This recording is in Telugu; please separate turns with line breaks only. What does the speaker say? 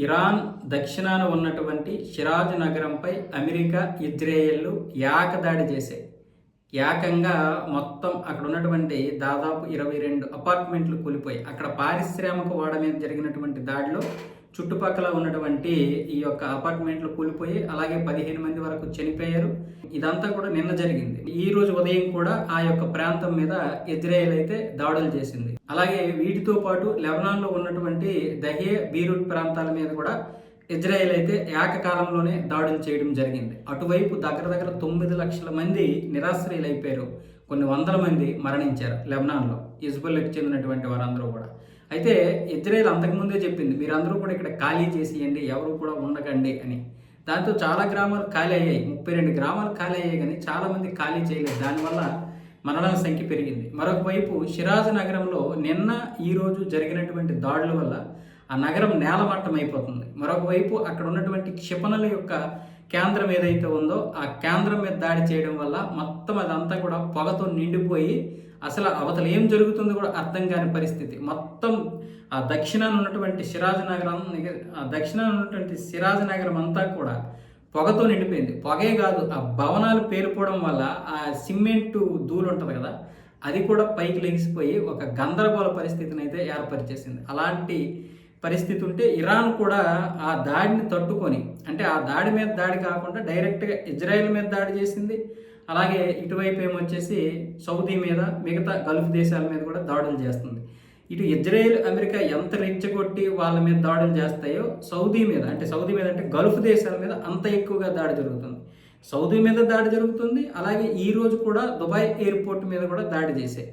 ఇరాన్ దక్షిణాన ఉన్నటువంటి షిరాజ్ నగరంపై అమెరికా, ఇజ్రాయెల్‌లు ఏకదాడి చేశాయి. ఏకంగా మొత్తం అక్కడ ఉన్నటువంటి దాదాపు 22 అపార్ట్మెంట్లు కూలిపోయాయి. అక్కడ పారిశ్రామిక వాడ మీద జరిగినటువంటి దాడిలో చుట్టుపక్కల ఉన్నటువంటి ఈ యొక్క అపార్ట్మెంట్లు కూలిపోయి అలాగే 15 మంది వరకు చనిపోయారు. ఇదంతా కూడా నిన్న జరిగింది. ఈ రోజు ఉదయం కూడా ఆ యొక్క ప్రాంతం మీద ఇజ్రాయెల్ అయితే దాడులు చేసింది. అలాగే వీటితో పాటు లెబనాన్‌లో ఉన్నటువంటి దహే, బీరూట్ ప్రాంతాల మీద కూడా ఇజ్రాయెల్ అయితే ఏకకాలంలోనే దాడులు చేయడం జరిగింది. అటువైపు దగ్గర 9 లక్షల మంది నిరాశ్రయులైపోయారు. కొన్ని వందల మంది మరణించారు లెబనాన్లో, హిజ్బుల్లాకి చెందినటువంటి వారందరూ కూడా. అయితే ఇజ్రాయెల్ అంతకుముందే చెప్పింది, మీరందరూ కూడా ఇక్కడ ఖాళీ చేసేయండి, ఎవరు కూడా ఉండకండి అని. దాంతో చాలా గ్రామాలు ఖాళీ అయ్యాయి. 32 గ్రామాలు ఖాళీ అయ్యాయి, కానీ చాలామంది ఖాళీ చేయలేదు. దానివల్ల మరణాల సంఖ్య పెరిగింది. మరొక వైపు షిరాజ్ నగరంలో నిన్న ఈరోజు జరిగినటువంటి దాడుల వల్ల ఆ నగరం నేలమట్టం అయిపోతుంది. మరొక వైపు అక్కడ ఉన్నటువంటి క్షిపణుల యొక్క కేంద్రం ఏదైతే ఉందో ఆ కేంద్రం మీద దాడి చేయడం వల్ల మొత్తం అదంతా కూడా పొగతో నిండిపోయి అసలు అవతల ఏం జరుగుతుందో కూడా అర్థం కాని పరిస్థితి. మొత్తం ఆ దక్షిణాన ఉన్నటువంటి షిరాజ్ నగరం అంతా కూడా పొగతో నిండిపోయింది. పొగే కాదు, ఆ భవనాలు పేలిపోవడం వల్ల ఆ సిమెంటు ధూళి ఉంటుంది కదా, అది కూడా పైకి లెగిసిపోయి ఒక గందరగోళ పరిస్థితిని అయితే ఏర్పరిచేసింది. అలాంటి పరిస్థితి ఉంటే ఇరాన్ కూడా ఆ దాడిని తట్టుకొని, అంటే ఆ దాడి మీద దాడి కాకుండా డైరెక్ట్గా ఇజ్రాయెల్ మీద దాడి చేసింది. అలాగే ఇటువైపు ఏమొచ్చేసి సౌదీ మీద, మిగతా గల్ఫ్ దేశాల మీద కూడా దాడులు చేస్తుంది. ఇటు ఇజ్రాయెల్, అమెరికా ఎంత రెచ్చగొట్టి వాళ్ళ మీద దాడులు చేస్తాయో సౌదీ మీద అంటే గల్ఫ్ దేశాల మీద అంత ఎక్కువగా దాడి జరుగుతుంది. సౌదీ మీద దాడి జరుగుతుంది. అలాగే ఈ రోజు కూడా దుబాయ్ ఎయిర్పోర్ట్ మీద కూడా దాడి చేశాయి.